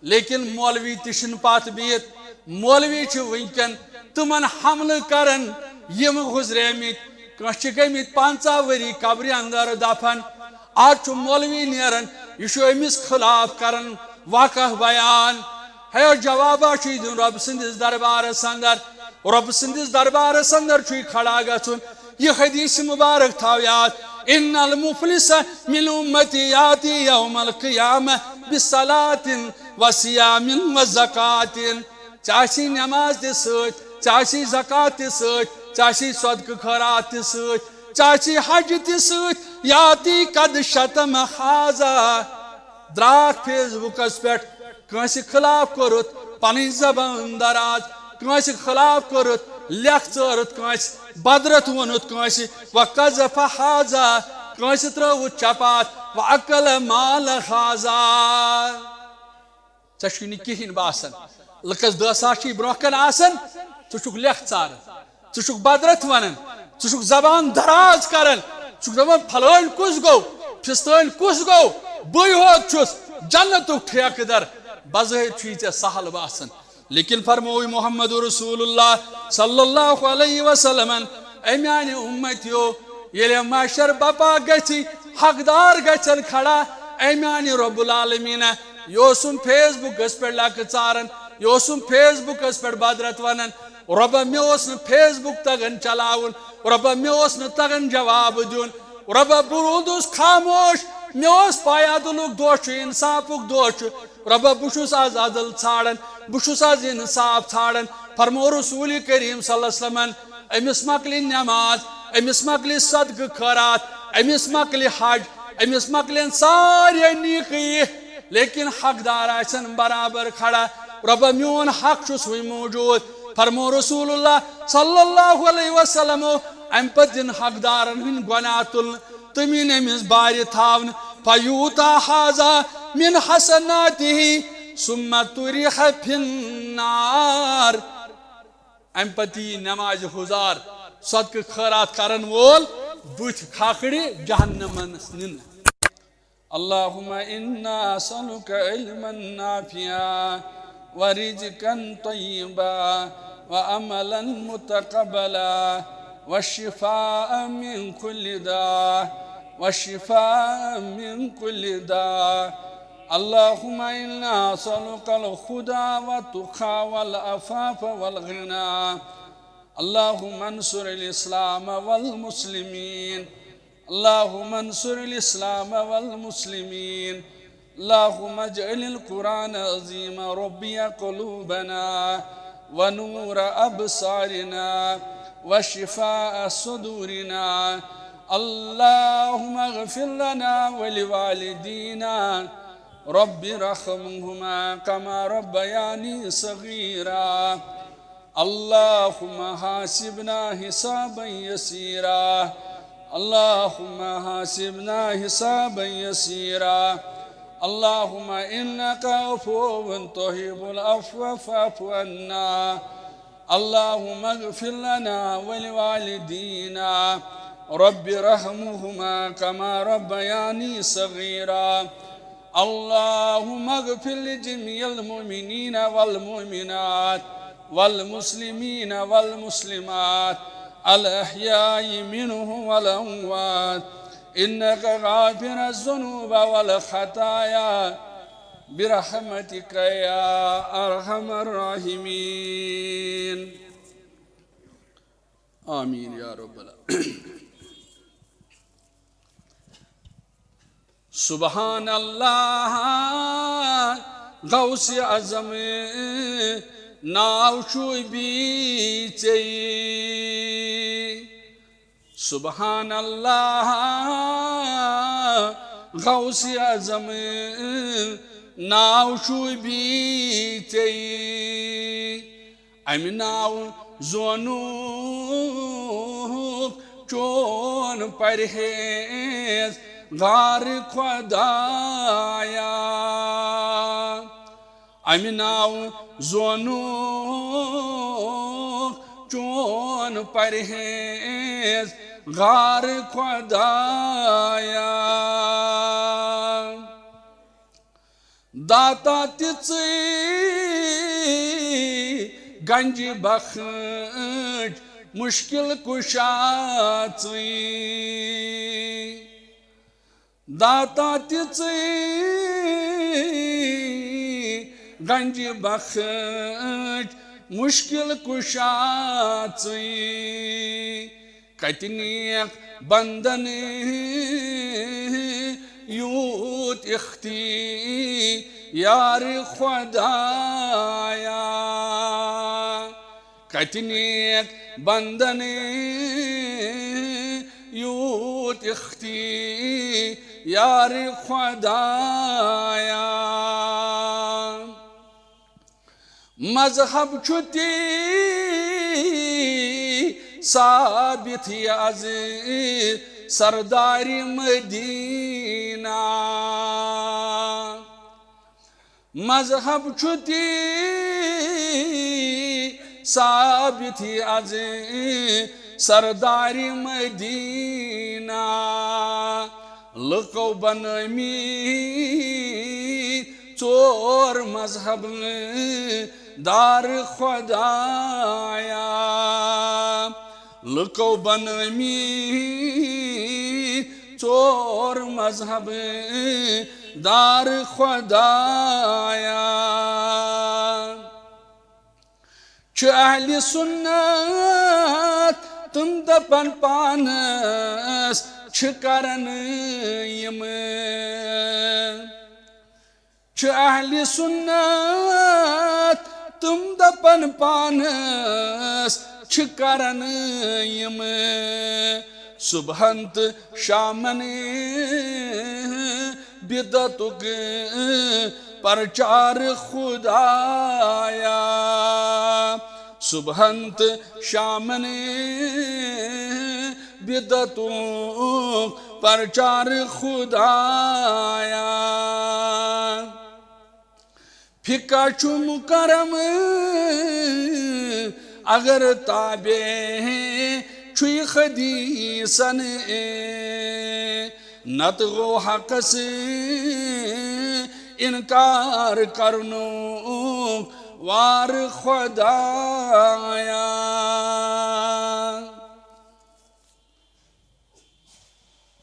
لیکن مولوی تشن پات بیت مولوی چھ ونکن تمن حمل کرن یم گزریمت کانچ گمت 50 وری قبر اندر دفن آج مولوی نیرن یہ امس خلاف کرن واقع بیان ہے جوابہ دن رب سندس دربارس اندر رب سندس دربارس اندر کھڑا گھن یہ حدیث مبارک تھو یاد ان المفلس من امتی یاتی یوم القیامہ بصلاۃ وصیام وزکات چاہیے نماز تہ ست چاہیے زکات تہ ست چاہیے صدقہ خیرات تہ ست چاہیے حج تہ ست یاتی قد شتم حاذا دراک فیس بکس پہ کنس خلاف کورت پن زبان دراز کنس خلاف کورت لکھ ژارت کنس بدرت ونت کنس وقذف حاذا کنس تروت چپات واکل مال حاذا ژے کہین باسان لکس 10 ساس برو کن آسان ژٕ لکھ ژاران ژٕ بدرت ونان ژٕ زبان دراز کران ژٕ دپان پھلٲنۍ کس گو پھستٲنۍ کس گو بے ہوت چھس جنتک ٹھیکہ در بظاہر چھ ژے سہل باسان لیکن فرموی محمد رسول اللہ صلی اللہ علیہ وسلم اے میانہ امتیو یل معاشر بپا گژھی حقدار گژھن کھڑا اے میانہ رب العالمین یہ فیس بکس پہ لکہ ژاران یہ فیس بکس پہ بدرت ونان ربا مے فیس بک تگان چلاون ربا مے تگان جواب دین ربا برودس خاموش مے پایادلک دہ انصافک دہ ربا بہس آز عدل ژھانڈان بہس آز انصاف ژھانڈان فرمو رسول کریم صلی اللہ علیہ وسلم امس مکلی نماز امس مکلی صدقہ خیرات امس مکلی حج امس مکلین سارے نیکی لیکن حقدار آسن برابر کھڑا ربا میون حق وی موجود فرمو رسول اللہ صلی اللہ علیہ وسلم ام پت دن حقدارن ہند گناہ تل تمین امس بار تھاون فیوتا حاذا من حسناته ثم طرح فی النار ام پتی نماز حضار صدقہ خیرات کرن وول بت کھاکڑی جہنم نن اللہم انا نسألک علما نافعا ورزقا طیبا وعملا متقبلا والشفاء من كل داء والشفاء من كل داء اللهم إنا نسألك الهدى والتقى والعفاف والغنى اللهم انصر الإسلام والمسلمين اللهم انصر الإسلام والمسلمين اللهم اجعل القرآن عظيم ربي قلوبنا ونور أبصارنا وشفاء صدورنا اللهم اغفر لنا ولوالدينا رب رحمهما كما ربياني صغيرا اللهم حاسبنا حسابا يسيرا اللهم حاسبنا حسابا يسيرا اللهم إنك عفو تحب العفو فاعف عنا اللهم اغفر لنا ولوالدينا رب رحمهما كما ربياني صغيرا اللهم اغفر لجميع المؤمنين والمؤمنات والمسلمين والمسلمات الأحياء منهم والأموات إنك غافر الذنوب والخطايا برحمتك يا أرحم الراحمين آمين يا رب العالمين سبحان اللہ غوث اعظم ناو شوبی چی سبحان اللہ غوث اعظم ناو شوبی چی ام ناو زونو چون پرہیز غار خدایا ام ناو زونو چون پرہیز غار خدایا داتا تِژٕے گنجہِ بخش مشکل کشا ژٕے داتا تِژٕے گنجہِ بخش مشکل کشا ژٕے کتہِ نیکھ بندن یوٗت اختیار خۄدایا کتہِ نیکھ بندن یوٗت اختیار خۄدایا مذہب چھُ تی ثابت از سردار مدینہ مذہب چھُ تی ثابت از سردار مدینہ لُکو بنٲومٕتۍ ژور مذہب دار خۄدایا لُکو بنٲومٕتۍ ژور مذہب دار خۄدایا چھِ اہلِ سُنت تِم دپن پانس چھِ کرن یِم چھِ اہلِ سُنت تِم دپن پانس چھِ کرن یِم صبحن تہٕ شامن بدعتُک پرچار خُدایا صبحن تہٕ شامن بدعتُک پرچار خُدایا فِقہ چھُ مُکرم اگر تابع چھُ یہِ حدیثن نتہٕ گوٚو حقس انکار کرنُک وار خۄدایا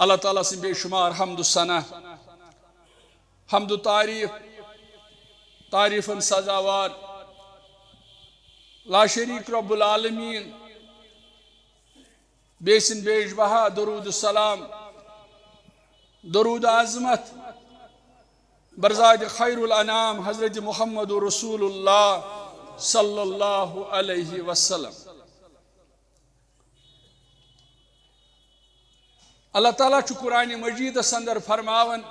اللہ تعالیٰ سٕنٛدۍ بے شُمار حمد و ثنا حمد و تعریفن سزاوار لا شریک رب العالمین بیٚیہِ سٕنٛدۍ بیش بہا درود السلام درود عظمت برزاد خیر الانام حضرت محمد رسول اللہ صلی اللہ علیہ وسلم اللہ تعالیٰ چھُ قرآن مجیدس اندر فرماون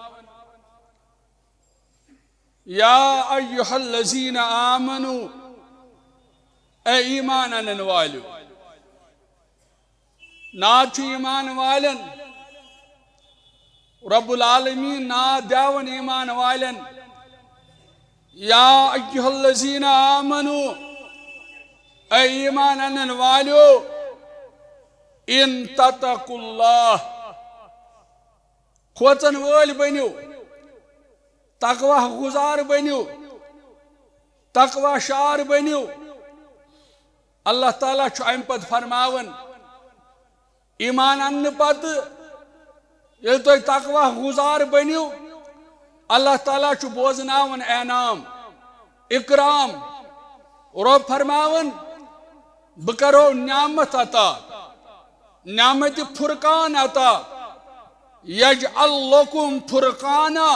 یا ایہا الذین آمنوا اے ایمان انن والیو ناد چھُ ایمان والن رب العالمین ناد دیاون ایمان والن یا ایہا الذین آمنوا اے ایمان انن والیو ان تتقوا اللہ کھوژن وٲلۍ بٔنِو تقوی گزار بٔنِو تقوی شار بٔنِو اللہ تعالیٰ چھُ امہِ پتہٕ فرماون ایمان اننہٕ پتہٕ ییٚلہِ تُہۍ تقوی گزار بٔنِو اللہ تعالیٰ چھُ بوزناون انعام اکرام رۄب فرماون بہٕ کرو نعمت عطا نعمت فرقان عطا یجعل لکم فرقانا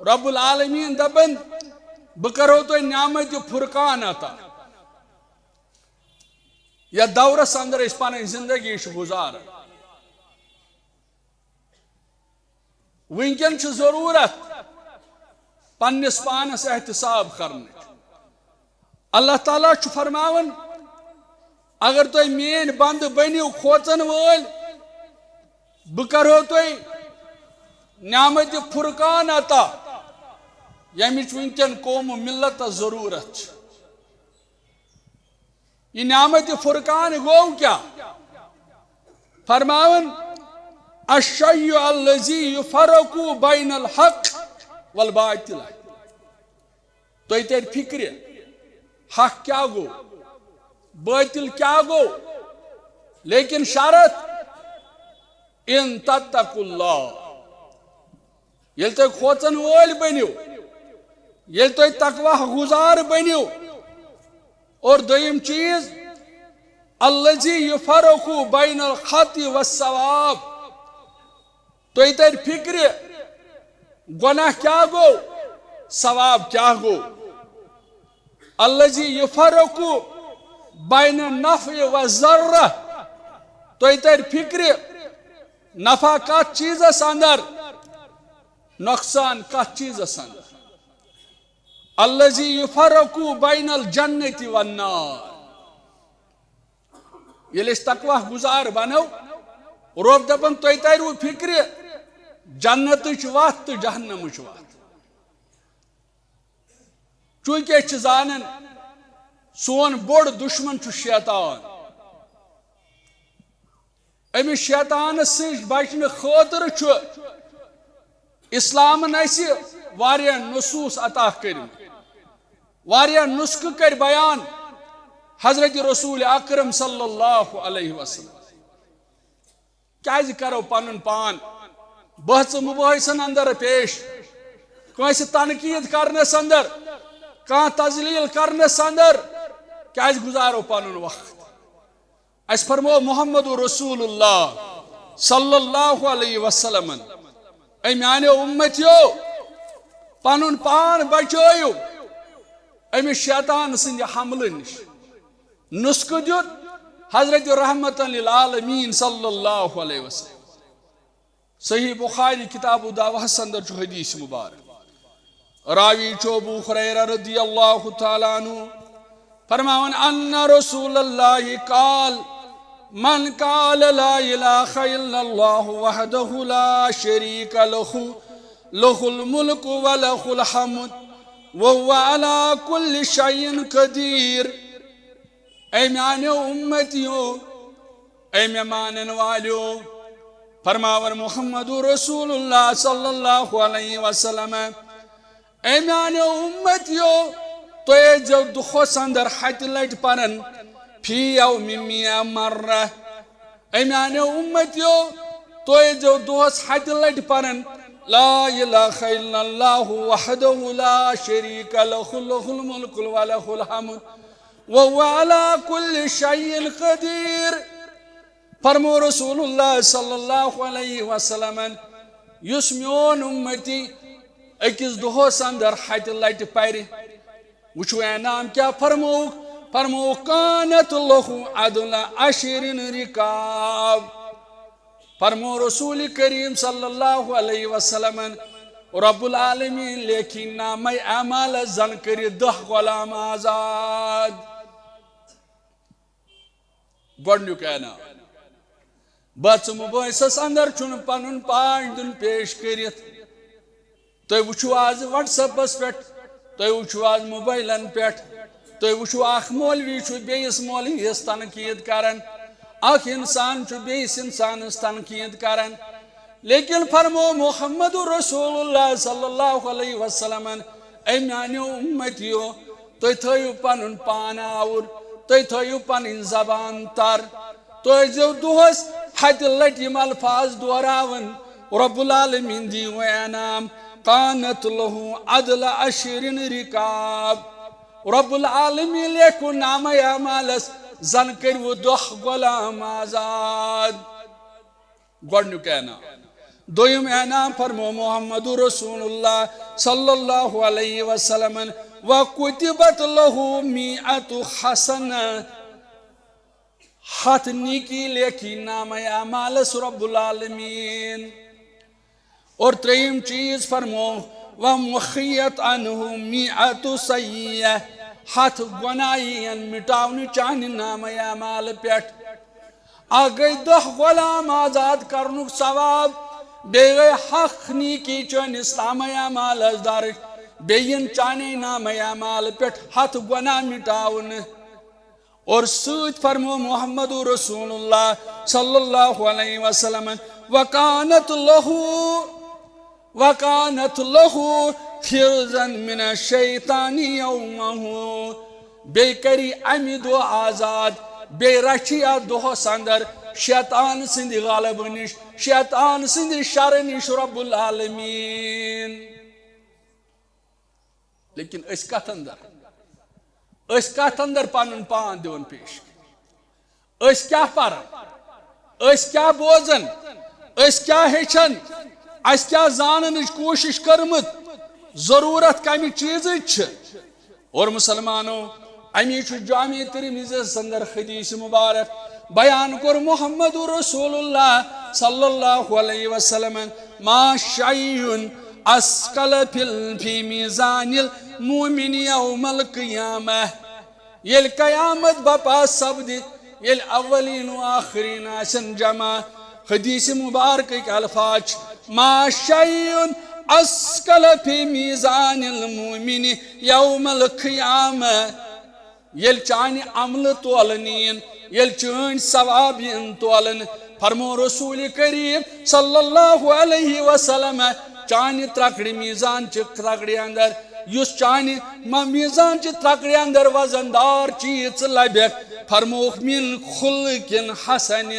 رب العالمین دپن بہٕ کرو تۄہہِ نعمت فرقان عطا یتھ دورس اندر أسۍ پنٕنۍ زندگی چھِ گزاران وٕنکٮ۪ن چھِ ضروٗرت پننس پانس احتساب کرنٕچ اللہ تعالیٰ چھُ فرماون اگر تُہۍ میٲنۍ بنٛدٕ بٔنِو کھوژن وٲلۍ بہٕ کرو تۄہہِ نعمت فرقان عطا ییٚمِچ وٕنکٮ۪ن قوم ملتس ضروٗرت چھِ یہ نعمت فرقان گوٚو کیٛاہ فرماون الشیء الذی یفرق بین الحق والباطل تو تر فکر حق کیا گو باطل کیا گو لیکن شرط ان تتقوا اللہ یل تُہۍ کھوژن وٲلۍ بٔنِو یل تُہۍ تقوی گزار بٔنِو اور دوٚیِم چیز الذی یفرق بین الخط والصواب تُہۍ تر فکر گناہ کیا گو ثواب کیا گو الذی یفرق بین النفع والضر تُہۍ تر فکر نفع کت چیزس اندر نقصان کت چیزس اندر الذی یفرق بین الجنت والنار یل اس تقوی گزار بنو رب دپن تُہۍ ترو فکر جنتٕچ وتھ تہٕ جہنمٕچ وتھ چونکہ أسۍ چھِ زانن سون بوڑ دشمن چھُ شیطان امس شیطانس سۭتۍ بچنہٕ خٲطرٕ چھُ اسلامن اسہِ واریاہ نصوص عطا کٔرمٕتۍ واریاہ نسخہٕ کر بیان حضرت رسول اکرم صلی اللہ علیہ وسلم کیازِ کرو پنن پان بحث مباحثن اندر پیش کٲنٛسہِ تنقید کرنس اندر کانٛہہ تذلیل کرنس اندر کیازِ گزارو پنن وقت اس فرمو محمد رسول اللہ صلی اللہ علیہ وسلم اے میانیو امتیو پنن پان بچٲیِو امس شیطان سٕنٛدِ حملہٕ نش نسخہٕ دیُت حضرت رحمت للعالمین صلی اللہ علیہ وسلم صحیح بخاری کتاب دعوہس اندر چھُ حدیث مبارک راوی چھُ ابو ہریرہ رضی اللہ تعالیٰ عنہ فرماون ان رسول اللہ قال من قال لا الہ الا اللہ وحدہ لا شریک لہ لہ الملک ولہ الحمد وهو على كل شيء قدیر اے میانیو امتیو اے میں مانن والیو فرماور محمد رسول اللہ صلی اللہ علیہ وسلم اے میانیو امتیو تو اے جو دخوس اندر حت لٹ پرن فی یوم مئہ مرہ اے میانیو امتیو تو اے جو دخوس حت لٹ پرن لا الہ الا اللہ وحدہ لا شریک لہ لہ الملک ولہ الحمد وهو على كل شيء قدیر فرمو رسول اللہ صلی اللہ علیہ وسلم یس میون امتی اکس دہس اندر ہت لٹ پر وچھو انعام کیا فرمو کانت لہ عدل عشر رکاب فرمو رسول کریم صلی اللہ علیہ وسلم رب العالمین لیکن نام اعمال زن کر 10 غلام آزاد گۄڈنیُک انعام بچ مباحثس اندر چھُنہٕ پنُن پان دیُن پیش کٔرِتھ تُہۍ وٕچھِو آز واٹس ایپس پٮ۪ٹھ تُہۍ وٕچھِو آز موبایلن پٮ۪ٹھ تُہۍ وٕچھِو اکھ مولوی چھُ بیٚیِس مولویَس تنقید کران اکھ انسان چھُ بیٚیِس انسانس تنقید کران لیکن فرمو محمد رسول اللہ صلی اللہ علیہ وسلم اے میانیو امتیو تُہۍ تھٲیِو پنُن پان آوُر تُہۍ تھٲیِو پنٕنۍ زبان تر تُہۍ ٲسۍزیو دۄہس ہتہِ لٹہِ یِم الفاظ دہراوان رب العالمین دیٖوٕ انعام قانت لہو عدل عشر رکاب رب العالمین لیکھو نامہ اعمالس زن کٔرِو 10 غلام آزاد گۄڈنیُک انعام دوٚیِم انعام فرمو محمد رسول اللہ صلی اللہ علیہ وسلم وَكُتِبَتْ لَهُ مِئَةُ حَسَنَةٍ 100 نیکی لیکھی نام اعمالس رب العالمین اور تریم چیز فرمو وَمُخِيَتْ عَنْهُ مِئَةُ سَيِّئَةٍ 100 گناہین مٹاونہِ چانہِ نام اعمال پٮ۪ٹھ اکھ گٔے 10 غلام آزاد کرنُک ثواب بیٚیہِ گٔے حق نیکی چٲنِس نام اعمالس درج بیٚیہِ چانے نام اعمال پٮ۪ٹھ 100 گناہ مٹاونہٕ اور سۭتۍ فرمو محمد رسول اللہ صلی اللہ علیہ وسلم وَكَانَتْ لَهُ حِرْزًا مِنَ الشَّيْطَانِ يَوْمَهُ بے کری امی دو آزاد بے رچی دہس اندر شیطان سند غالب نش شیطان سند شر نش رب العالمین لیکن اس کت اندر پن پان دیون پیش اس کیا پرن اس کیا بوزن اس کیا ہیچن اس کیا زاننچ کوشش کرمت ضرورت کمی چیز اور مسلمانوں امی جامع ترمذی اندر حدیث مبارک بیان کر محمد رسول اللہ صلی اللہ علیہ وسلم ما شیء اسقل فی میزان المؤمن یوم القیامہ یل قیامت بپا سپد یل اولین و آخرین آسن جمع حدیث مبارک کے الفاظ ما شیء اسقل فی میزان المؤمن یوم القیامہ یل چانی عمل تولنین یل چین ثوابین تولن فرمو رسول کریم صلی اللہ علیہ وسلم چانی ترکڑی میزان چک ترکڑی اندر یس چانی میزان چک ترکڑی اندر وزندار چیز لبک فرموخ من خلق حسن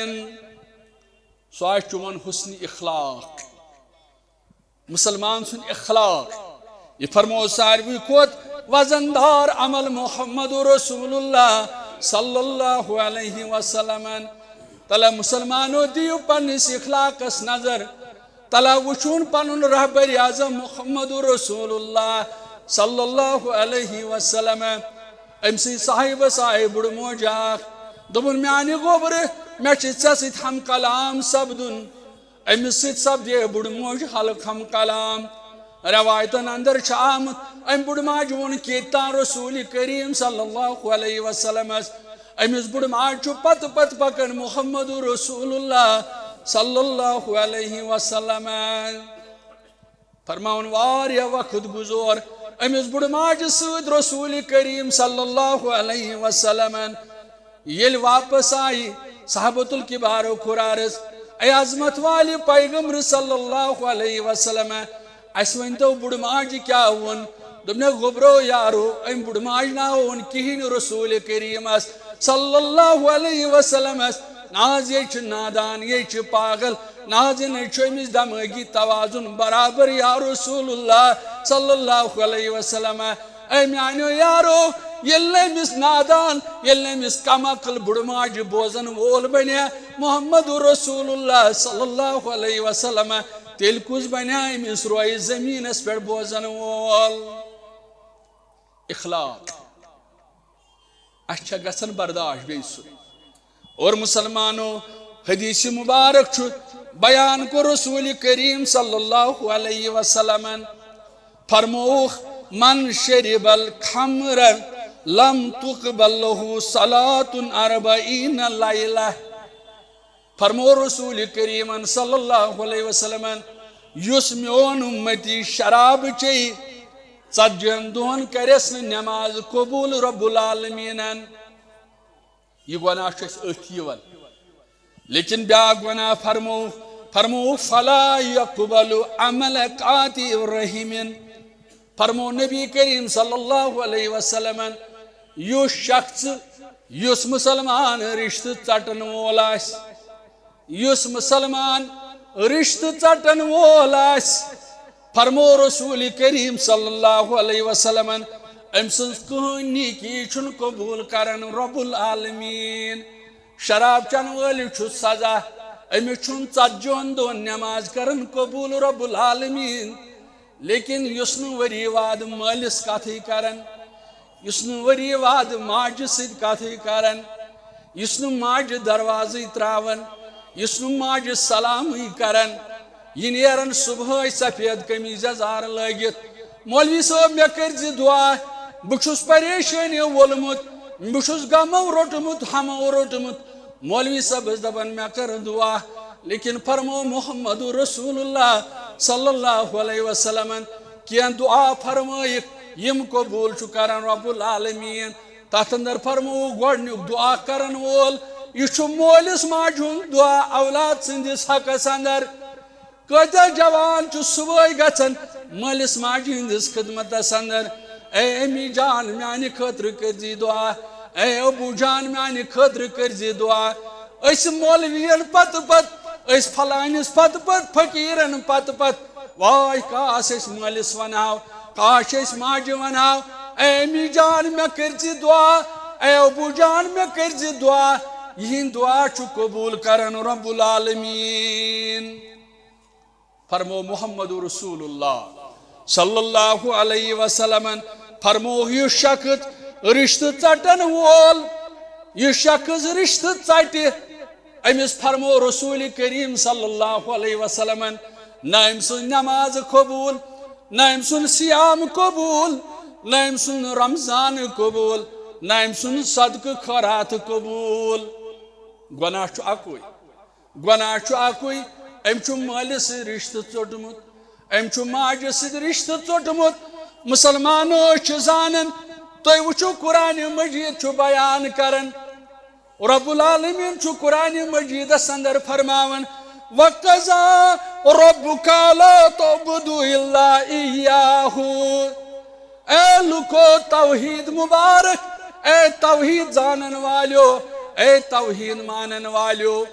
سواش چون حسن اخلاق مسلمان سن اخلاق یہ فرمو ساروی کوت وزندار عمل محمد رسول اللہ صلی اللہ علیہ وسلم تلا مسلمانو دیو پنس اخلاق اس نظر تلا وچون پنن رہبر اعظم محمد رسول اللہ صلی اللہ علیہ وسلم امسی صاحب بڑ موجاک دبن میانی گوبر میں چیزا سیت ہم کلام سبدن امس سیت سبدے بڑ موج حلق ہم کلام روایتن اندر آمت ام بڑ ماج ون کیتان رسول کریم صلی اللہ علیہ وسلم امس بڑ ماج پت پت پکن محمد رسول اللہ صلی اللہ علیہ وسلم فرماؤن واریا وقت گزور امس بڑ ماج سید رسول کریم صلی اللہ علیہ وسلم یل واپس آئی صحابت الکبار و قرارس اے عظمت والی پیغمبر صلی اللہ علیہ وسلم اس ونتو بڑ ماج کیا ون دمنے غبرو یارو ام بڑ ماج نہ ون کہین رسول کریم صلی اللہ علیہ وسلم ناز یہ نادان یہ پاگل ناز نچمس دماغی توازن برابر یا رسول اللہ صلی اللہ علیہ وسلم اے میانو یارو یل مس نادان یل مس کم عقل بڑ ماج بوزن وول بنیا محمد رسول اللہ صلی اللہ علیہ وسلم تیل کس بنیائی مس روئی زمین اس پر بوزن وول اخلاق اچھا گسن برداشت بیسو اور مسلمانوں حدیث مبارک چھو بیان کو رسول کریم صلی اللہ علیہ وسلم فرموخ من شرب الخمر لم تقبل له صلاة 40 لیلہ فرمو رسول کریم صلی اللہ علیہ وسلم یس میون امتی شراب چی ژتجن دہن کرس نماز قبول رب العالمین یہ گناہ چھس اتھ یوان لیکن بیاکھ گناہ فرمو فلا یقبل عمل قاطع الرحم فرمو نبی کریم صلی اللہ علیہ وسلم یس شخص یس مسلمان رشتہ ژٹن وول آس یس مسلمان رشتہ ژٹن وول آس فرمو رسول کریم صلی اللہ علیہ وسلم ام سن کہن نیکی چھن قبول کرن رب العالمین شراب چن ولی چھ سزا ام چھن ژتجن دہن نماز کرن قبول رب العالمین لیکن یس نہ وری واد مالس کتھی کرن یس نہ وری واد ماج سید کتھی کرن یس نہ ماج دروازے تراون یس نہ ماج سلام کرن یہ نیرن صبح سفید قمیض یزار لگت مولوی صاحب مے کرزِ دعا بچھس پریشانی وولمت بچھس غمو روٹمت ہمو روٹمت مولوی صاحب دپان مے کر دعا لیکن فرمو محمد رسول اللہ صلی اللہ علیہ وسلم کین دعا فرمائک یم قبول چھ کرن رب العالمین تات اندر فرمو گۄڈنیُک دعا کرن وول یہ چھ مولس ماجہ ہُنٛد دعا اولاد سندس حقس اندر کتا جوان چھ صبح گھن مالس ماجہ ہندس خدمتس اندر اے امی جان میانہ خاطر کرزی دعا اے ابو جان میانہ خاطر کرزی دعا اس مولوین پت اس فلانس پت فقیرن پت وائی کاش اس مالس ونہو کاش اس ماجہ ونہو اے امی جان میں کرزی دعا اے ابو جان میں کرزی دعا یہ دعا چھ قبول کرن رب العالمین فرمو محمد رسول اللہ صلی اللہ علیہ وسلم فرمو یہ شخص رشتہ ژٹن وول یہ شخص رشتہ ژٹہ امس فرمو رسول کریم صلی اللہ علیہ وسلم نہ ام سن نماز قبول نہ ام سن سیام قبول نہ ام سن رمضان قبول نہ ام سن صدقہ خیرات قبول گناہ چھ اکوئی ام چھ مالس ست رشتہ ژوٹمت ام چھ ماجہ ست رشتہ ژوٹمت مسلمانو چھ زانن تُہۍ وٕچھِو قرآن مجید چھ بیان کرن رب العالمین چھ قرآن مجیدس اندر فرماون وَقَضَىٰ رَبُّكَ لَا تَعْبُدُوا إِلَّا إِيَّاهُ اے لُکو توحید مبارک اے توحید زانن والیو اے توحید مانن والیو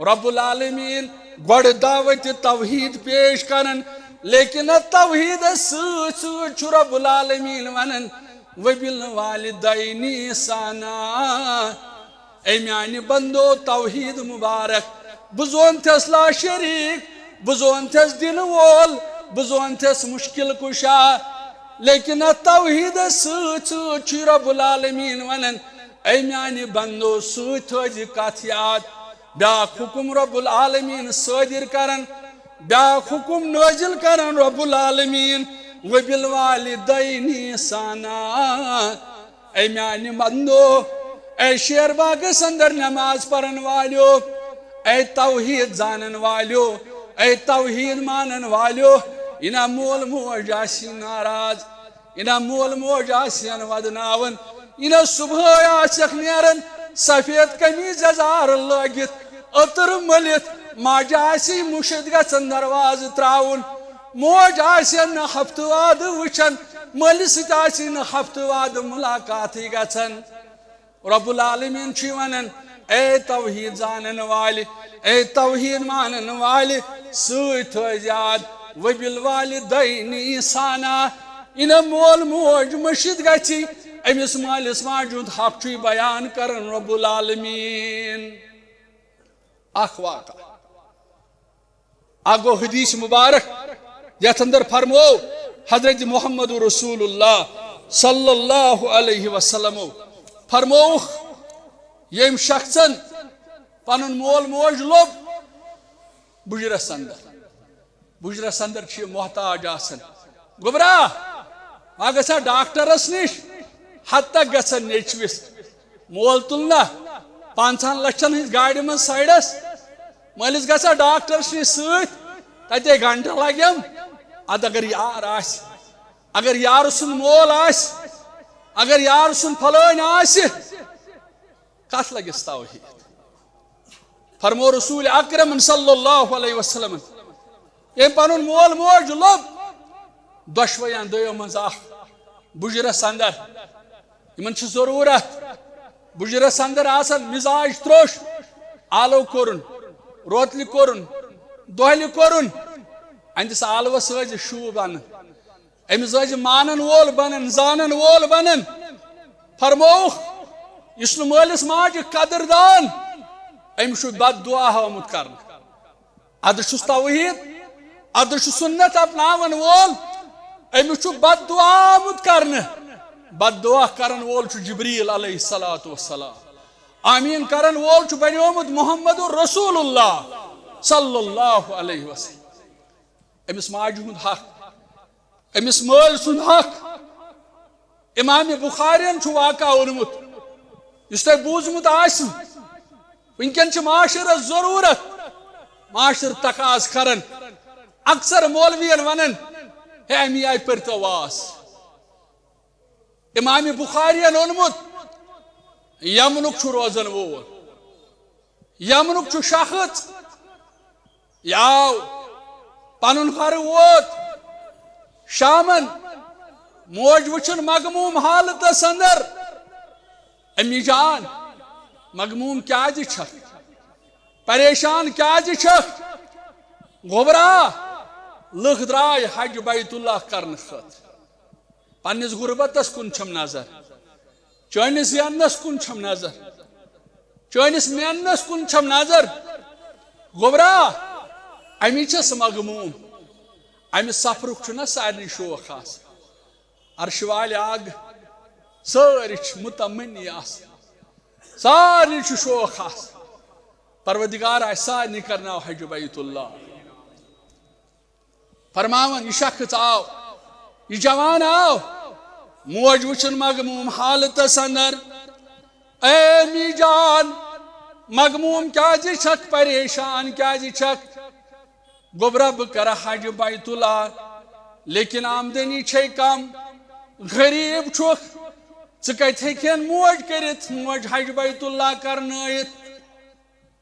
رب العالمین گوڑ دعوت توحید پیش کرن لیکن توحید سوچ رب العالمین ونن وَبِالْوَالِدَيْنِ إِحْسَانًا اے میانی بندو توحید مبارک بزون تھس لا شریک بزون تھس دل وول بزون تھس مشکل کشا لیکن توحید سوچ رب العالمین ونن اے میانی بندو سوچ تھوجی کت یاد بیاکھ حکم رب العالمین صادر کرن بیاکھ حکم نازل کرن رب العالمین وَبِالْوَالِدَيْنِ إِحْسَانًا اے میانی بندو اے شیر باغس اندر نماز پڑھن والیو اے توحید زانن والیو اے توحید مانن والیو انا مول موج آسی ناراض انا مول موج آسی ودناون انا صبح آسک نیرن سفید قمیض یزار لگت عطر ملت ماجہ آسی مشد گژھن دروازٕ تراون موج آسی نہ ہفتہ واد وچھن مٲلِس سۭتۍ آسی نہ ہفتہ واد ملاقاتٕے گژھن رب العالمین چھ ونن اے توحید زانن والہِ اے توحید مانن والہِ سۭتۍ تھٲیِو یاد وَبِالْوَالِدَيْنِ إِحْسَانًا اِنہ مول موج مٔشِد گژھِ امس مالس ماجہ ہُنٛد حق چھُ بیان کرن رب العالمین اکھ واقعہ اکھ گوٚو حدیث مبارک یتھ اندر فرمو حضرت محمد رسول اللہ صلی اللہ علیہ وسلم فرموخ یم شخصن پنن مول موج لوب بجرس اندر چھ محتاج آسن گبرا ما گژھا ڈاکٹرس نش حد تک گژھن نیچوس مول تلنا 5 لچھن ہز گاڑی من سائڈس مالس گژھا ڈاکٹرس نش ست تتے گھنٹہ لگیم اد اگر یار آس اگر یار سن مول آس اگر یار سن فلٲنۍ آسہِ کتھ لگس توحید فرمو رسول اکرم صلی اللہ علیہ وسلم یم پنن مول موج لوب دۄشوٕیَن دۄیو منٛز اکھ بُجرس اندر یمن چھ ضرورت بُجرس اندر آسان مزاج تروش آلو کورن روتلہِ کورن دۄہلہِ کورن اندس آلوس ٲسۍ شوٗب انن امس ٲسۍ مانن وول بنن زانن وول بنن فرمووُکھ یُس نہٕ مٲلِس ماجہِ قدردان أمِس چھُ بد دعا آمُت کرنہٕ ادٕ چھُس توحید ادٕ چھُ سنت اپناون وول أمِس چھُ بد دعا آمُت کرنہٕ بد دعا کرن وول چھُ جبریل علیہ الصلوۃ والسلام آمین کرن وول چھُ بنیومُت محمد رسول اللہ صلی اللہ علیہ وسلم امس ماجہِ ہُنٛد حق امس مٲلۍ سُنٛد حق امام بخارین چھُ واقعہ اوٚنمُت یُس تۄہہِ بوٗزمُت آسہِ وٕنکٮ۪ن چھِ معاشرس ضروٗرت معاشر تقاض کرن اکثر مولوین ونن ہے امی آیہِ پٔرۍتو واس امام بخارین اوٚنمُت یمنُک چھُ روزن وول یمنُک چھُ شخص یہِ آو پنن ہر ووت شامن موج وچن مغموم حالتس اندر امی جان مغموم کیازِ چھکھ پریشان کیازِ چھکھ گوبرا لُکھ درائے حج بیت اللہ کرن خٲطرٕ پننس غربتس کن چھم نظر چٲنِس زینس کن چھم نظر چٲنِس محنتس کن چھم نظر گوبرا امی چھس مغموم امہِ سفرُک چھُنہ سارنٕے شوق آسان عرشہِ والہِ آگ سٲری چھِ متمنی آسان سارنٕے چھُ شوق آسان پروردگار آسہِ سارنٕے کرناو حج بیت اللہ فرماون یہ شخص آو یہ جوان آو موج وچن مغموم حالتس اندر اے امی جان مغموم کیازِ چھکھ پریشان کیازِ چھکھ گوبرا بہ کرٕ حج بیت اللہ لیکن آمدنی چھے کم غریب چھُکھ ژٕ کتہِ ہیٚکہن موج کٔرِتھ موج حج بیت اللہ کرنٲیِتھ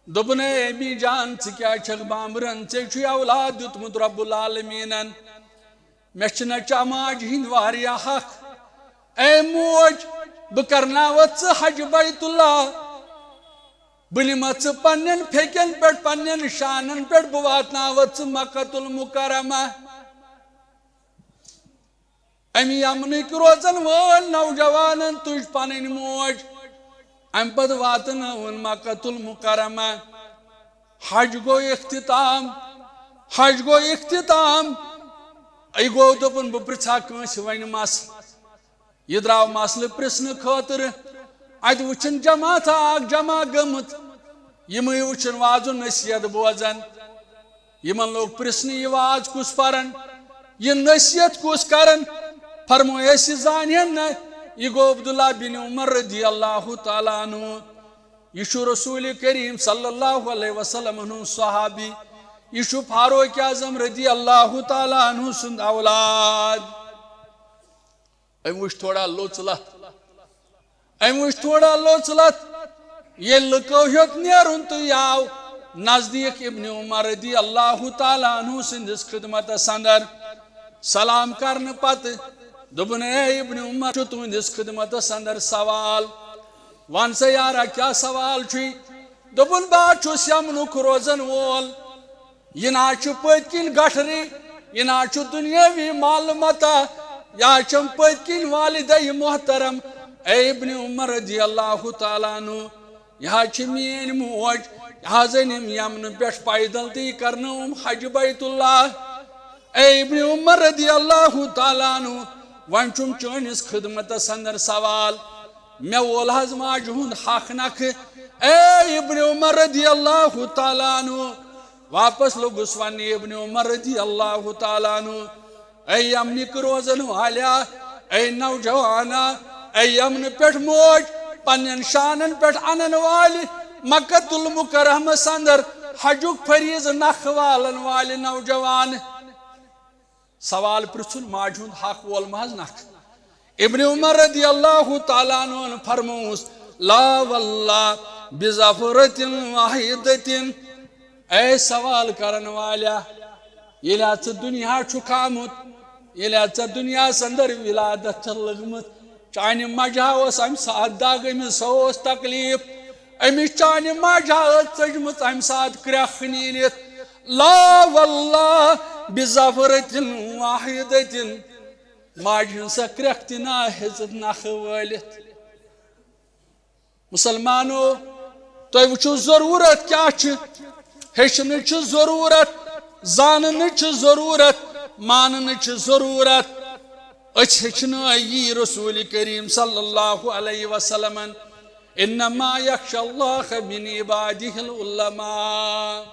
دوٚپُن اے امی جان ژٕ کیٛازِ چھکھ بامبرن ژےٚ چھُے اولاد دیُتمُت رب العالمیٖنن مےٚ چھِ نچا ماجہِ ہٕنٛدۍ واریاہ حق اے موج بہٕ کرناوتھ ژٕ حج بیت اللہ بہٕ نِمتھ ژٕ پننٮ۪ن پھیٚکٮ۪ن پٮ۪ٹھ پننٮ۪ن شانن پٮ۪ٹھ بہٕ واتناوتھ ژٕ مکۃ المکرمہ امی یمنٕکۍ روزن وٲلۍ نوجوانن تُج پنٕنۍ موج ام پتہٕ واتنٲوٕن مکۃ المکرمہ حج گوٚو اختتام حج گوٚو اختتام یہِ گوٚو دوٚپُن بہٕ پرژھا کٲنٛسہِ وۄنۍ مسلہٕ یہِ درٛاو مسلہٕ پرژھنہٕ خٲطرٕ اتہِ وٕچھن جماعتھا اکھ جمع گٔمٕژ یِمٕے وٕچھن وازُن نصیحت بوزان یِمن لوگ پرژھنہٕ یہِ واز کُس پرن یہِ نصیحت کُس کرن فرموو أسۍ زانہن نہ یہ گو عبداللہ بن عمر رضی اللہ تعالیٰ عنہ یہ چھُ رسول کریم صلی اللہ علیہ وسلم ہُنٛد صحابی یہ چھُ فاروق اعظم رضی اللہ تعالیٰ عنہ سُنٛد اولاد أمۍ وٕچھ تھوڑا لوٚژ لتھ أمۍ وٕچھ تھوڑا لوٚژ لتھ ییٚلہِ لُکو ہیوٚت نیرُن تہٕ یہِ آو نزدیٖک ابن عمر رضی اللہ تعالیٰ عنہ سٕنٛدِس خدمتس اندر سلام کرنہٕ پتہٕ دوٚپُن اے ابن عمر چھُ تُہنٛدِس خدمتس اندر سوال ون سا یارا کیٛاہ سوال چھُے دوٚپُن بہٕ حظ چھُس یمنُک روزن وول یہِ نہ حظ چھُ پٔتۍ کِنۍ گٹھری یہِ نہ حظ چھُ دُنیٲوی مال متا یہِ حظ چھَم پٔتۍ کِنۍ والدے محترم اے ابن عمر رضی اللہ تعالیٰ عنہ یہِ حظ چھِ میٲنۍ موج یہِ حظ أنِم یمنہٕ پٮ۪ٹھ پیدل تہٕ یہِ کرنٲوٕم حج بیت اللہ اے ابن عمر رضی اللہ تعالیٰ عنہ وۄنۍ چھُم چٲنِس خدمتس اندر سوال مےٚ وول حظ ماجہِ ہُنٛد حق نکھٕ اے ابن عمر رضی اللہ تعالیٰ عنہ واپس لوٚگُس وننہِ ابن عمر رضی اللہ تعالیٰ عنہ اے یمنٕکۍ روزن والیا اے نوجوانا اے یمنہٕ پٮ۪ٹھ موج پننٮ۪ن شانن پٮ۪ٹھ انن والہِ مکۃ المکرمس اندر حجُک فریٖضہٕ نکھٕ والن والہِ نوجوان سوال پرژھُن ماجہِ ہُنٛد حق وول مہ حظ نکھٕ ابن عمر رضی اللہ تعالیٰ عنہ فرمووُس لا واللہ بظفرۃ واحدۃ اے سوال کرن والیا ییٚلہِ ژٕ دُنیا چھُکھ آمُت ییٚلہِ ژےٚ دُنیاہس اندر ولادت چھےٚ لٔگمٕژ چانہِ ماجہِ اوس امہِ ساتہٕ دگ أمِس سۄ اوس تکلیٖف أمِس چانہِ ماجہِ ٲس ژٔجمٕژ امہِ ساتہٕ کرٛٮ۪کھ نیٖرِتھ لا واللہ بظفرۃ واحدۃ ماجہِ ہٕنٛز سۄ کرٛٮ۪کھ تہِ نا ہیٚژٕتھ نکھٕ وٲلِتھ مسلمانو تُہۍ وٕچھِو ضروٗرت کیٛاہ چھِ ہیٚچھنٕچ چھِ ضروٗرت زاننٕچ چھِ ضروٗرت ماننٕچ چھِ ضروٗرت أسۍ ہیٚچھنٲے یی رسول کریم صلی اللہ علیہ وسلمن انما یخشى اللہ من عبادہ العلماء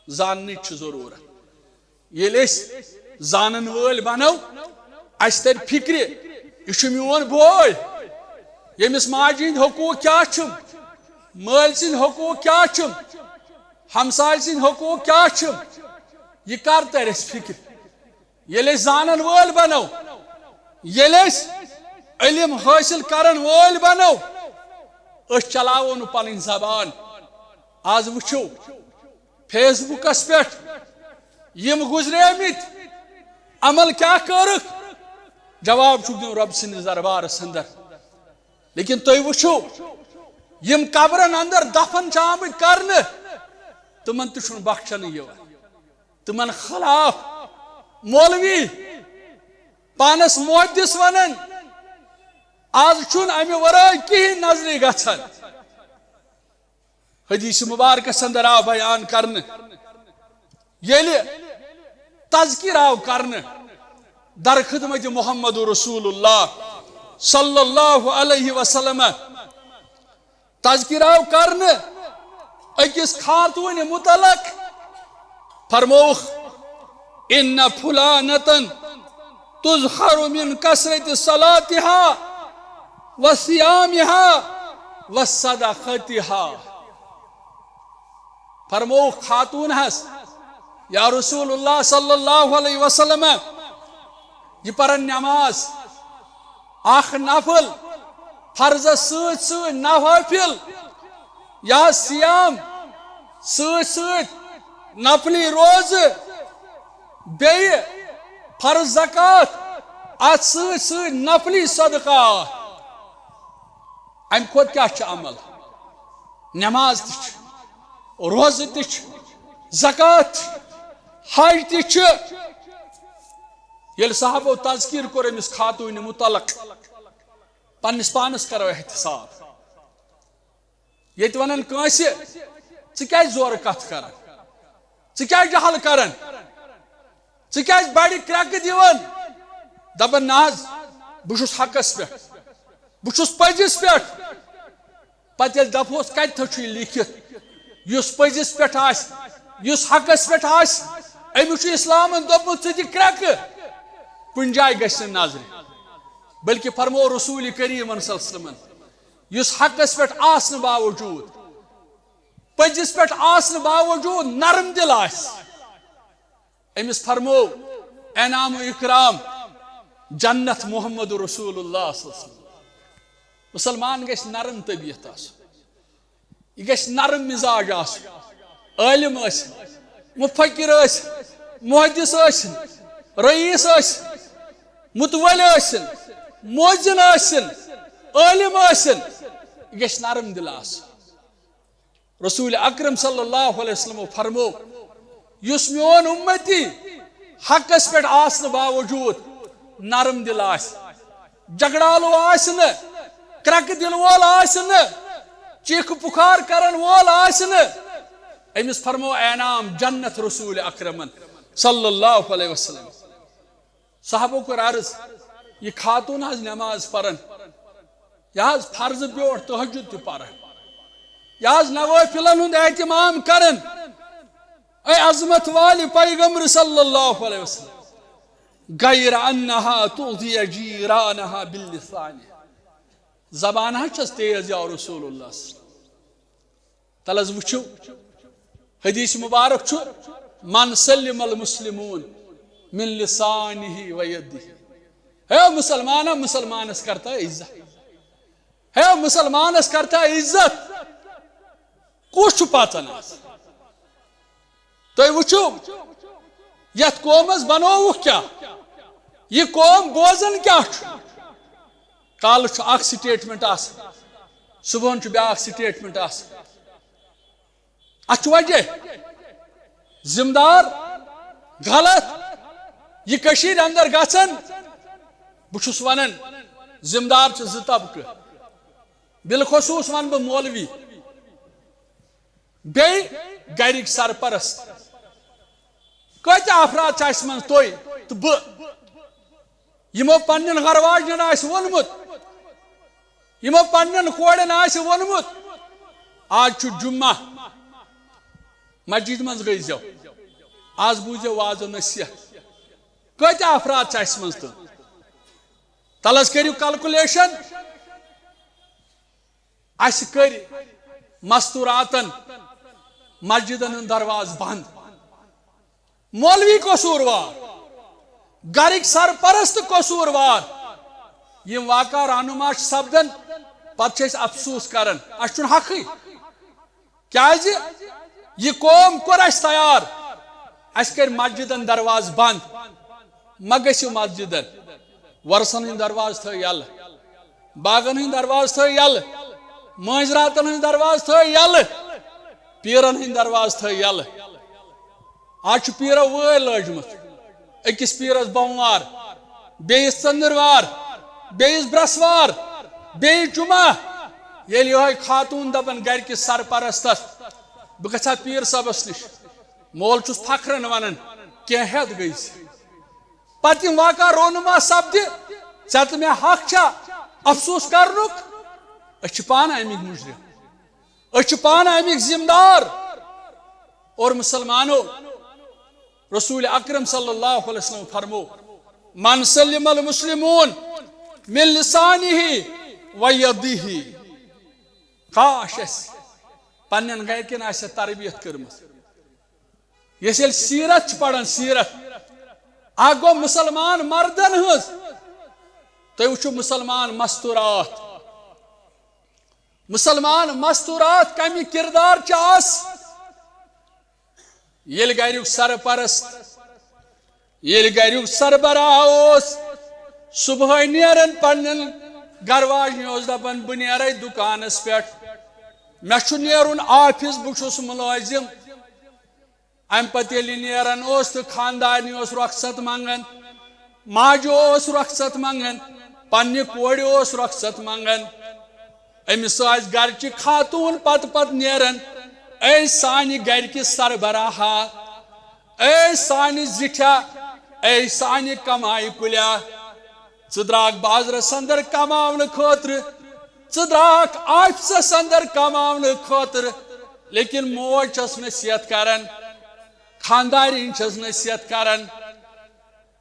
زاننٕچ چھِ ضروٗرت ییٚلہِ أسۍ زانن وٲلۍ بنو اسہِ ترِ فکرِ یہِ چھُ میون بوے ییٚمِس ماجہِ ہٕنٛدۍ حقوٗق کیٛاہ چھِم مٲلۍ سٕنٛدۍ حقوٗق کیٛاہ چھِم ہمساے سٕنٛدۍ حقوٗق کیٛاہ چھِم یہِ کر ترِ اسہِ فکر ییٚلہِ أسۍ زانن وٲلۍ بنو ییٚلہِ أسۍ علم حٲصِل کرن وٲلۍ بنو أسۍ چلاوو نہٕ پنٕنۍ زبان آز وٕچھو فیس بُکس پٮ۪ٹھ یم گزریمت عمل کیا کرک جواب چھک دن رب سندس دربارس اندر لیکن تھی وچھو یم قبرن اندر دفن آمت کرنے تمن تہ بخشن تمن خلاف مولوی پانس محدث ونن آج چھن امہ ورائے کہین نظری گژھان حدیث مبارکس اندر آو بیان کرنے ییلہ تذکر آو کرنے در خدمت محمد رسول اللہ صلی اللہ علیہ وسلم تذکر آو کرنے اکس خاتون متعلق فرموخ ان فلانتن تزخر من کثرت صلاتها وصيامها وصدقتها فرموخ خاتون ہس یا رسول اللہ صلی اللہ علیہ وسلم یہ پرن نماز اخ نفل فرض سوت سوت نوافل یا سیام سوت سوت نفلی روز بی فرض زکات ات سوت سوت نفلی صدقات ام کھوت کیا عمل نماز تچ روز تچ زکات حج تچ یل صحابو تذکیر کور امس خاتون متعلق پنس پانس کرو احتساب یت ونن کانسہ ژٕ زور کت کران ژٕ جہل کران ژٕ بڑی کرک دیوان دپان ناز بہس حقس پہ بہس پزس پہ پتہ یل دپوس کتھ چھ لکھت یس پزس پہ یس حقس پہ امس اسلام دوپمت ژٕ دِ کرک کن جائے گھن نظر بلکہ فرمو رسول کریم صلی اللہ علیہ وسلم یس حقس پہ آسن باوجود پزس پہ آسن باوجود نرم دل آس امس فرمو انعام و اکرام جنت محمد رسول اللہ صلی اللہ علیہ وسلم مسلمان گھس نرم طبیعت یہ گھس نرم مزاج عالم مفکر محدث رئیس متول موزن عالم یہ گھس نرم دل رسول اکرم صلی اللہ علیہ وسلم فرمو یس میون امتی حقس پہ آسن باوجود نرم دل جگڑالو کرک دل وول چیخ پکار کرن وول امس فرمو انعام جنت رسول اکرمن صلی اللہ علیہ وسلم صحابو کر عرض یہ خاتون حض نماز پرن یہ فرض بیوٹ تہجد تہ پرن یہ نوافلن ہند اہتمام کرن اے عظمت والی پیغمبر صلی اللہ علیہ وسلم غیر انہا تؤذی جیرانہا باللسان زبان چھس تیز یا رسول اللہ صلی اللہ علیہ وسلم تلز وچھو حدیث مبارک چھو من سلم المسلمون من لسانہ و یدہ ہے مسلمانہ مسلمانس کرتا عزت ہے مسلمانس کرتا عزت کچھ پاتن تو وچھو یت قومس بنووک کیا یہ قوم بوزن کیا کال اخ سٹیٹمنٹ صبح بیا سٹیٹمنٹ ات وجہ ذمہ دار غلط یہ کشیر اندر گھن بہس ونان ذمہ دار زٕ طبقہ بالخصوص ون بہ مولوی بی گرک سرپرست کت افراد اس من تھی تو بمو پن گھر واجن وونمت یمو پنن کورن وونمت آج جمعہ مسجد من گزو آج بوزو واض و نصیحت کت افراد اس من تلس کرو کلکولیشن اس کر مستوراتن مسجدن ہند درواز بند مولوی قصوروار گرک سرپرست قصوروار یم واقع رہنما سپدن پتہ افسوس کران اس حقی کیا یہ قوم کور اس تیار اس کر مسجدن درواز بند ما گژھِو مسجدن ورسن ہند درواز تھو یل باغن ہند درواز تھو یل مٲنٛزراتن ہند درواز تھو یل پیرن ہند درواز تھو یل آج پیرو وٲلۍ لٲجمٕژ أکِس پیرس بوموار بیٚیِس ژٔنٛدٕروار بیٚیِس برٛٮ۪سوار بیٚیِس جُمعہ ییٚلہِ یِہوٚے خاتوٗن دپان گرِکِس سرپرستس بہٕ گژھٕ ہا پیٖر صٲبس نِش مول چھُس فخرن ونان کینٛہہ ہٮ۪تھ گٔے پتہٕ یِم واقعہ رونما سپدِ ژےٚ تہٕ مےٚ حق چھا افسوٗس کرنُک أسۍ چھِ پانہٕ امیِکۍ مُجرِم أسۍ چھِ پانہٕ امیِکۍ ذمہٕ دار اور مسلمانو رسول اکرم صلی اللہ علیہ وسلم فرمو من سلم المسلمون من لسانه ویدیه کاش اس پنن گرکن آسہِ تربیت کٔرمٕژ یس ییٚلہِ سیرت چھِ پران سیرت اکھ گوٚو مسلمان مردن ہٕنٛز تُہۍ وٕچھِو مسلمان مستورات مسلمان مستورات کمہِ کردار چھِ آسہٕ ییٚلہِ گریُک سرپرست ییٚلہِ گریُک سربراہ اوس صبحٲے نیران پننٮ۪ن گرواجنہِ اوس دپان بہٕ نیرے دُکانس پٮ۪ٹھ مےٚ چھُ نیرُن آفِس بہٕ چھُس مُلٲزِم امہِ پتہٕ ییٚلہِ نیران اوس تہٕ خاندارنہِ اوس رۄخصت منٛگان ماجہِ اوس رۄخصت منٛگان پننہِ کورِ اوس رۄخصت منٛگان أمِس آسہِ گرچہِ خاتوٗن پتہٕ نیران اے سانہِ گرِکہِ سربراہا اے سانہِ زِٹھیا اے سانہِ کمایہِ کُلیا ژٕ درٛاکھ بازرس اندر کماونہٕ خٲطرٕ ژٕ درٛاکھ آفسس اندر کماونہٕ خٲطرٕ لیکن موج چھس نصیحت کران خاندارین چھس نصیحت کران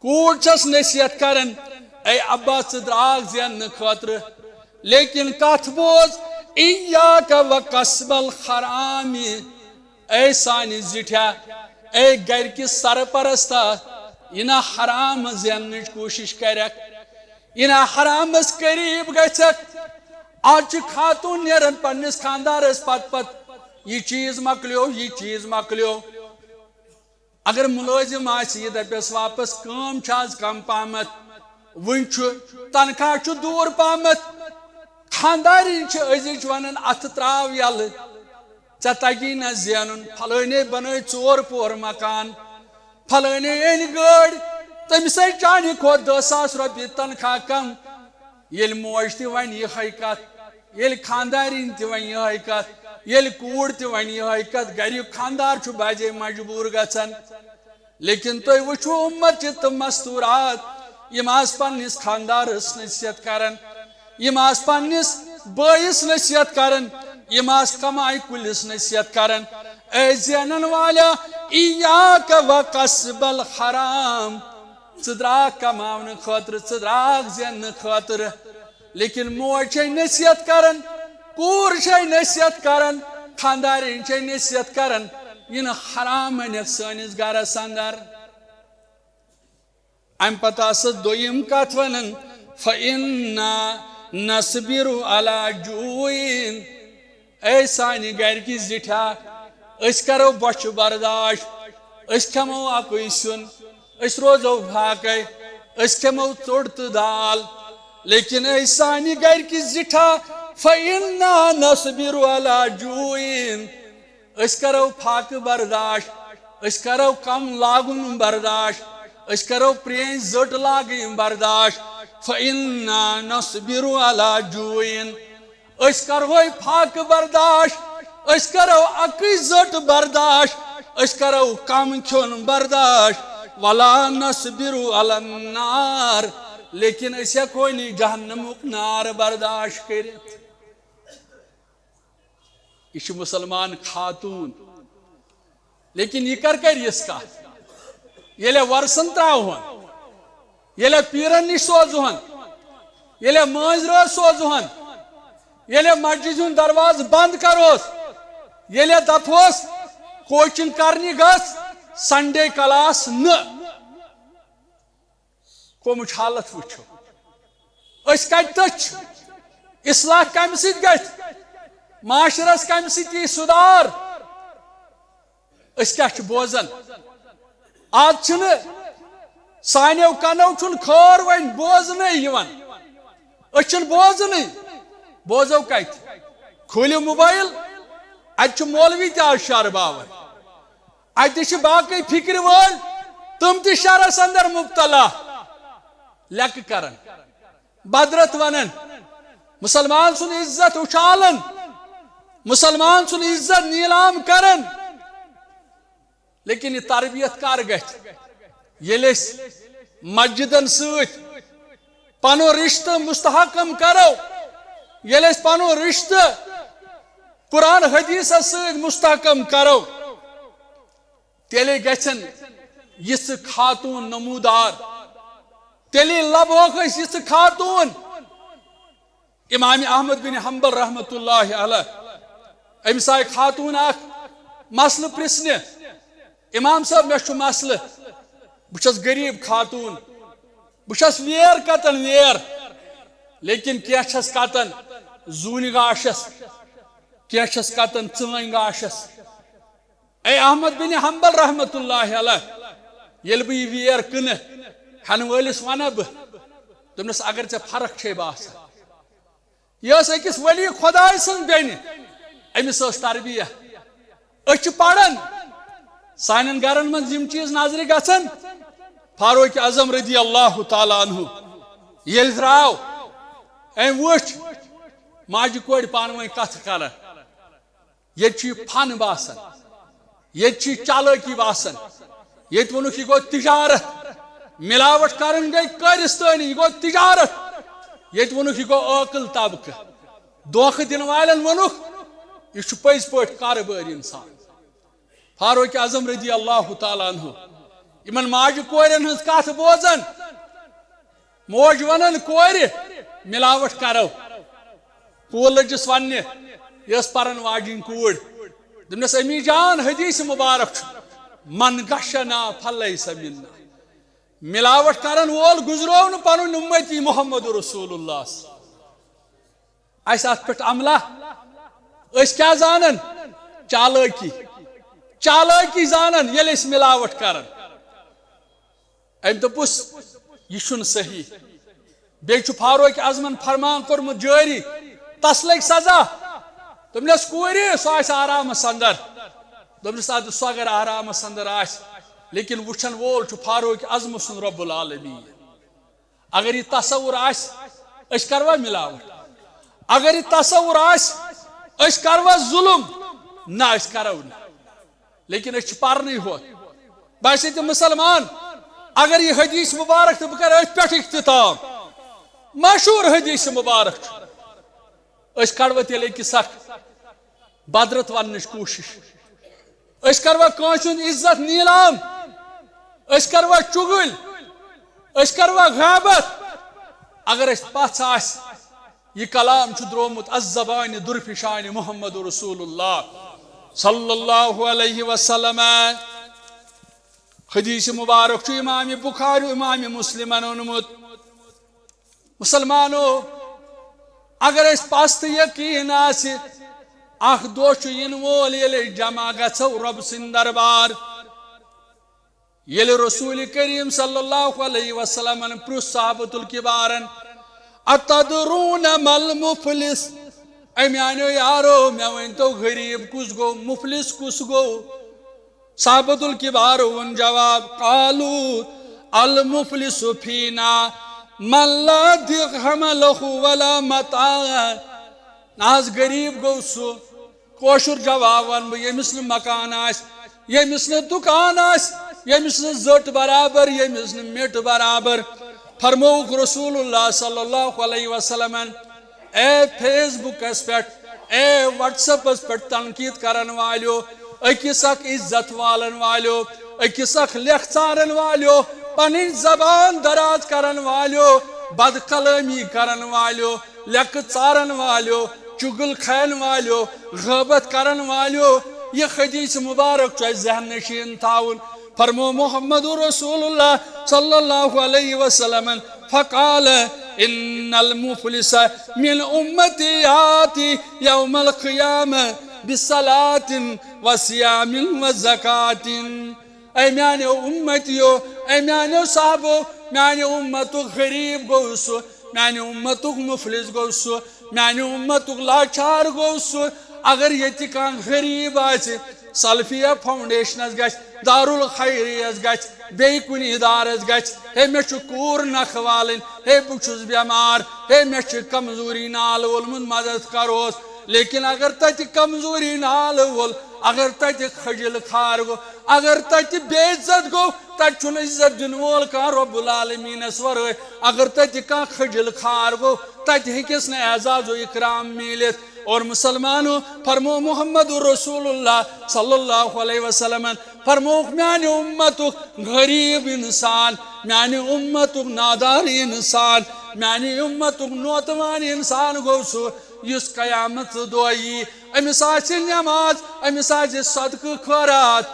کوٗر چھس نصیحت کران اے ابا ژٕ درٛاکھ زیننہٕ خٲطرٕ لیکن کتھ بوز ایاک وکسب الحرام اے سانہِ زِٹھیا اے گرکِس سرپرستا یہِ نا حرام زیننٕچ کوٗشش کرکھ یہِ نا حرامس قریب گژھکھ آج چھِ خاتوٗن نیران پننِس خاندارس پتہٕ یہِ چیٖز مۄکلیو یہِ چیٖز مۄکلیو اگر مُلٲزِم آسہِ یہِ دپٮ۪س واپس کٲم چھِ آز کم پہمتھ وٕنۍ چھُ تنخواہ چھُ دوٗر پہمتھ خاندارین چھِ أزِچ ونان اتھٕ تراو یلہٕ ژےٚ تگی نہ زینُن فلٲنی بنٲے 4 پور مکان فلٲنی أنۍ گٲڑۍ تٔمِس آے چانہِ کھۄتہٕ 10,000 رۄپیہِ تنخواہ کم ییٚلہِ موج تہِ ونہِ یِہے کتھ ییٚلہِ خاندارین تہِ ونہِ یِہے کتھ ییٚلہِ کوٗر تہِ ونہِ یِہے کتھ گریُک خاندار چھُ باجے مجبوٗر گژھان لیکن تُہۍ وٕچھِو اُمت چھِ تِم مستوٗرات یِم آسہٕ پننِس خاندارس نصیحت کران یِم آسہٕ پننِس بٲیِس نصیحت کران یِم آسہٕ کمایہِ کُلِس نصیحت کران اے زینن والیا ایاک وکسب الحرام ژٕ درٛاکھ کماونہٕ خٲطرٕ ژٕ درٛاکھ زیننہٕ خٲطرٕ لیکن موج چھے نصیحت کران کوٗر چھے نصیحت کران خاندارین چھے نصیحت کران یہِ نہٕ حرام أنِکھ سٲنِس گرس اندر امہِ پتہٕ آسس دوٚیِم کتھ ونان فإنا نصبر على جوعٍ اے سانہِ گرِکہِ زِٹھیا أسۍ کرو بۄچھِ برداشت أسۍ کھٮ۪مو اکُے سیُن أسۍ روزو فاقے أسۍ کھٮ۪مو ژوٚٹ تہٕ دال لیکن اے سانہِ گرِکہِ زِٹھا فإنا نصبر على جوعٍ أسۍ کرو فاقہٕ برداشت أسۍ کرو کم لاگُن برداشت أسۍ کرو پرٛٲنۍ زٔٹ لاگٕنۍ برداشت فإنا نصبر على جوعٍ أسۍ کرہوے فاقہٕ برداشت أسۍ کرو اکٕے زٔٹ برداشت أسۍ کرو کم کھیوٚن برداشت ولا نصبر على النار لیکن أسۍ ہٮ۪کو نہٕ جہنمُک نار برداشت کٔرِتھ یہِ چھِ مسلمان خاتوٗن لیکن یہِ کر یِژھ کتھ ییٚلہِ ورسن تراوہون ییٚلہِ پیٖرن نِش سوزہون ییٚلہِ مٲنٛزرٲژ سوزہون ییٚلہِ مسجد ہُنٛد درواز بند کروس ییٚلہِ دپہوس کوچنگ کرنہِ گژھ سنڈے کلاس نہٕ کمٕچ حالت وٕچھو أسۍ کتہِ چھِ اصلاح کمہِ سۭتۍ گژھِ معاشرس کمہِ سۭتۍ یی سُدھار أسۍ کیٛاہ چھِ بوزان آج چھن سانیو کنو چھن خور ون بوزنے یوان اچھن بوزنے بوزو کت کھولیو موبائل ات مولوی تہ آز شر باور ات باقی فکر ول تم تہ شرس اندر مبتلا لیک کرن بدرت ونن مسلمان سن عزت اچھالن مسلمان سن عزت نیلام کرن لیکن یہ تربیت کر گھ یل مسجدن ست پنو رشتہ مستحکم کرو یل پنو رشتہ قرآن حدیث ست مستحکم کرو تیلے گھن یس خاتون نمودار تیلے لبوک یس خاتون امام احمد بن حنبل رحمت اللہ علیہ امس آئی خاتون اخ مسل پرسنہ امام صاحب مے مسل بہس غریب خاتون بہس ویر کتن ویر لیکن کی چھس کتن زون گاشس کی چھس کتن ژٲنۍ گاشس اے احمد بن حنبل رحمت اللہ علیہ یل بہ یہ ویر کٕنہ ہن وٲلِس ونہ بہ دپنس اگر ژے فرق چھے باسان یہ أکس ولی خدائے سن بینہ امس تربیت أسۍ چھِ پران سانن گرن من یم چیز نظر گژھن فاروق اعظم رضی اللہ تعالیٰ عنہ یل درٛاو أمۍ وٕچھ ماجہِ کورِ پانہٕ ؤنۍ کتھ کران ییٚتہِ چھُ یہِ فن باسان ییٚتہِ چھِ یہِ چالٲکی باسان ییٚتہِ ووٚنُکھ یہِ گوٚو تجارت ملاوٹ کرن گئی کٲرِستٲنی یہِ گوٚو تجارت ییٚتہِ ووٚنُکھ یہِ گوٚو عٲقل طبقہٕ دھوکہٕ دِنہٕ والٮ۪ن ووٚنُکھ یہِ چھُ پٔزۍ پٲٹھۍ کارٕبٲرۍ انسان فاروق اعظم رضی اللہ تعالیٰ عنہ یمن ماجہِ کورٮ۪ن ہٕنٛز کتھ بوزان موج ونان کورِ ملاوٹ کرو کول لٔجِس وننہِ یہِ ٲس پرن واجیٚنۍ کوٗر دوٚپنس امی جان حدیث مبارک چھُ من گشنا فلیس منا ملاوٹ کرن وول گزرو نہٕ پنُن اُمتی محمد رسول اللہ اس ات پٮ۪ٹھ عملہ أسۍ کیٛاہ زانن چالٲکی چالٲکی زانن ییٚلہِ أسۍ ملاوٹ کرن أمۍ دوٚپُس یہِ چھُنہٕ صحیح بیٚیہِ چھُ فاروق اعظمن فرمان کوٚرمُت جٲری تس لگہِ سزا دوٚپنس کورِ سۄ آسہِ آرامس اندر دوٚپنس ادٕ سۄ اگر آرامس اندر آسہِ لیکن وٕچھن وول چھُ فاروق اعظم سُنٛد رب العالمین اگر یہِ تصور آسہِ أسۍ کروا ملاوٹ اگر یہِ تصور آسہِ أسۍ کروا ظلم نہ أسۍ کرو نہٕ لیکن أسۍ چھِ پرنٕے ہوت باسے تہِ مسلمان اگر یہ حدیث مبارک تو بہ کر أتھۍ پٮ۪ٹھ اختتام مشہور حدیث مبارک أسۍ کڑوا تیٚلہِ أکِس اکھ بدرت وننٕچ کوٗشش أسۍ کروا کٲنٛسہِ ہُنٛد عزت نیلام أسۍ کروا چُگل أسۍ کروا غیبت اگر أسۍ پژھ آسہِ یہ کلام چھُ درٛومُت الزبانہِ درفشانہِ محمد رسول اللہ صلی اللہ علیہ وسلم حدیث مبارک چھُ امام بخاری امام مسلمن اونمُت مسلمانو اگر أسۍ پژھ تہٕ یقیٖن آسہِ اکھ دۄہ چھُ یِنہٕ وول ییٚلہِ أسۍ جمع گژھو رۄب سٕنٛدِ دربار ییٚلہِ رسول کریم صلی اللہ علیہ وسلمن پرُژھ صحابۃ الکبارن اتدرون مل مفلس اے میانیو یارو مےٚ ؤنۍتو غریب کُس گوٚو مفلس کُس گوٚو صحابۃ الکبار ووٚن جواب قالوا المفلس فینا من لا درہم لہ ولا متاع نہ حظ غریب گوٚو سُہ کٲشُر جواب ون بہٕ ییٚمِس نہٕ مکان آسہِ ییٚمِس نہٕ دُکان آسہِ ییٚمِس نہٕ زٔٹ برابر ییٚمِس نہٕ مِٹ برابر فرمووُکھ رسول اللہ صلی اللہ علیہ وسلم اے فیس بکس پہ اے واٹس ایپس پہ تنقید کرن والیو اکس اک عزت والن والیو اکس اک لکھ ژارن والیو پنن زبان دراز کرن والیو بد کلامی کرن والیو لکھ ژارن والیو چگل کھین والیو غیبت کرن والیو یہ حدیث مبارک چھ ذہن نشین تھاون فرمو محمد رسول اللہ صلی اللہ علیہ وسلم فقال ان المفلس من امتی آتی یوم القیامة بصلاة وصیام وزکاة اے میانو امتیو اے میانو صحابو میانو امتک غریب گو سو میانو امتک مفلس گو سو میانو امتک لاچار گو سو اگر یتی کان غریب آسی سلفیہ فاؤنڈیشنس گچ دارالخیریس گچ بی کن ادارس گچ ہے میں کور نخ والن ہے بچس بیمار ہے میں کمزوری نال وولمن مدد کروس لیکن اگر تت کمزوری نال وول اگر تت خجل خار گو اگر تت بے عزت گو تت چھن عزت دن وول کان رب العالمین ورٲے اگر تت کان خجل خار گو تت ہیکس نہ اعزاز و اکرام میلت اور مسلمانوں فرمو محمد رسول اللہ صلی اللہ علیہ وسلم فرمو میانی امتک غریب انسان میانی امتک نادار انسان میانی امتک نوتوان انسان گو سو یس قیامت دعائی امس آسی نماز امس آسی صدقہ خیرات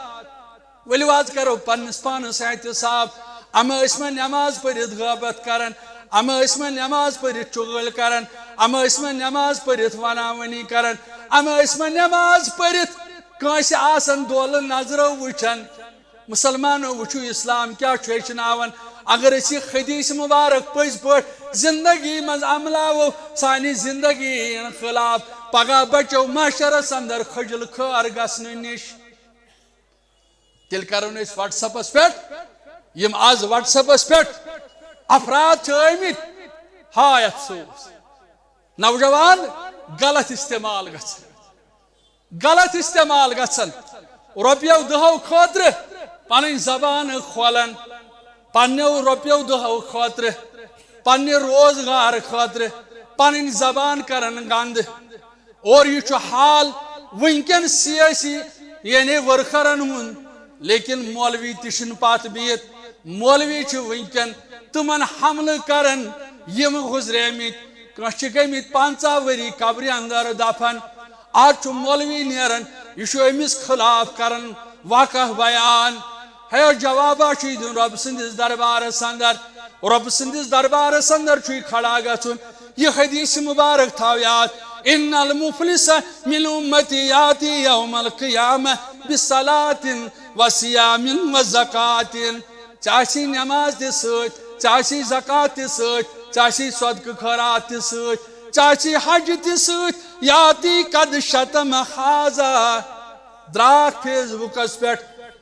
ولو آز کرو پنس پانس احتساب اما اسم نماز پڑھت غیبت کرن اما اسم نماز پڑھت چغل کرن اما اسم نماز پڑھت وناونی کرن اما اسم نماز پڑھت کانسی آسن دول نظرو وچن مسلمانو وچو اسلام کیا چھوچناون اگر اسی حدیث مبارک پز پٹ زندگی مز عملاو سانی زندگی خلاف پگہ بچو معاشرس اندر خجل خار گسن نش تیل کرو اس واٹس ایپس پہ یم آز واٹس ایپس پہ افراد آمت ہائے افسوس نوجوان غلط استعمال گژھن رۄپیو دہو خاطر پنن زبان کھولن پننیو رۄپیو دہو خاطر پننہ روزگار خاطر پنن زبان کرن گند اور یہ حال ونکن سیاسی یعنی ورکرن ہند لیکن مولوی تشن پات بیت مولوی ونکن تمن حملہ کرن یم گزریمت کانٛہہ چھِ گٔمٕتۍ 50 ؤری قبرِ اندر دفن آج چھُ مولوی نیران یہ امس خلاف کرن واقع بیان ہے جوابہ دن رب سندس دربارس اندر رب سندس دربارس اندر کھڑا گھن یہ حدیث مبارک تھو یاد ان المفلس من امتی یاتی یوم القیامہ بصلاۃ وصیام وزکات چاہیے نماز تہ ست چاہیے زکات تہ ست چاہیے صدقہ خیرات تہ ست چاہیے حج تہ ست یاتی قد شتم حاذا دراک فیس بکس پہ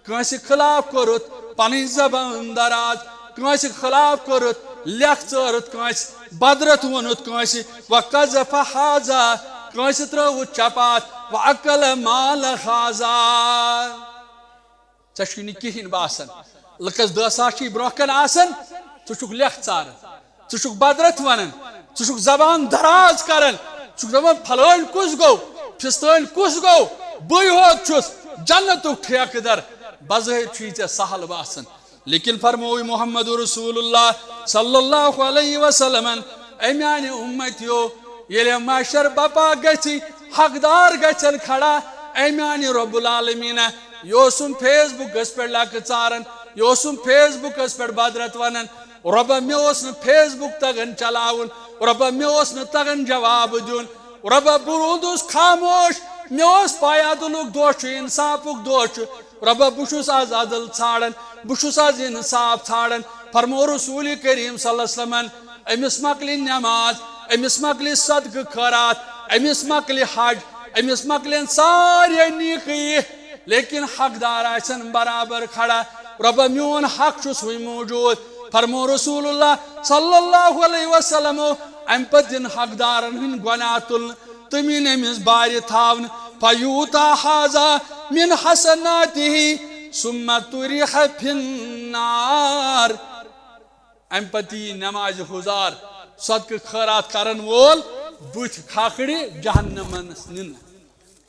کنس خلاف کورت پن زبان دراز کنس خلاف کورت لکھ ژارت کنس بدرت ونت کنس وقذف حاذا کنس تروت چپات واکل مال حاذا ژے کہین باسان لکس 10 ساس برہ کن آسان ژٕ لکھ ژاران ژٕ بدرت ونان ژٕ زبان دراز کران ژٕ دپان پھلٲنۍ کس گو پھستٲنۍ کس گو بے ہوت چھس جنتک ٹھیکہٕ در بظاہر ژے سہل باسان لیکن فرموی محمد رسول اللہ صلی اللہ علیہ وسلم اے میانہ امتیو ییٚلہِ معاشر بپا گژھِ حقدار گژھن کھڑا اے میانہ رب العالمین یہ فیس بکس پہ لکہ ژاران یہ فیس بکس پہ بدرت ونان ربا مے فیس بک تگان چلاون ربا مے تگان جواب دن ربا برودس خاموش مے پاے عدلک دہ انصافک دہ ربا بہس آز عدل ژھانڈان بہس آز انصاف ژھانڈان فرمو رسول کریم صلی اللہ علیہ وسلم امس مکلی نماز امس مکلی صدقہ خیرات امس مکلی حج امس مکلین سارے نیکی لیکن حقدار آسن برابر کھڑا ربا میون حق چھس وی موجود فرمو رسول اللہ صلی اللہ علیہ وسلم ام پت دن حقدارن ہن گناہ تل تمین امس بار تھاون فیوتا حاذا من حسناته ثم طرح فی النار ام پتی نماز گزار صدقہ خیرات کرن وول بت کھاکڑی جہنم نن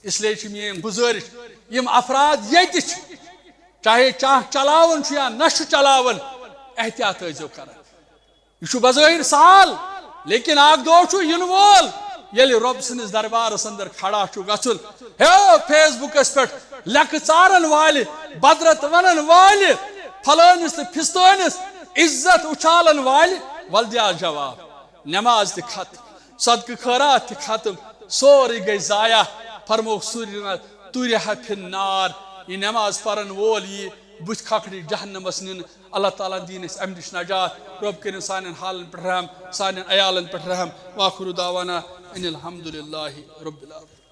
اس لیے میری گزارش یم افراد یت چاہے چاہ چلاون یا نش چلاون احتیاط ٲسۍزیو کران یہ بظاہر سہل لیکن اکھ دۄہ ین وول ییٚلہِ رۄب سٕنٛدِس دربارس اندر کھڑا گژھُن ہے فیس بکس پہ لکہ ژارن والہِ بدرت ونن والہِ پھلٲنس تو پھستٲنس عزت اچھالن والہِ ول دیا جواب نماز تہ ختم صدقہ خیرات تہ ختم سورے گئی ضایع فرموک طرح فی النار یہ نماز پرن وول یہ بت کھکھڑی جہنمس نن اللہ تعالیٰ دین اس ام نش نجات رب کرن سانن حالن پہ رحم سانن عیالن پہ رحم واخر دعوانا ان الحمد للہ رب العالمین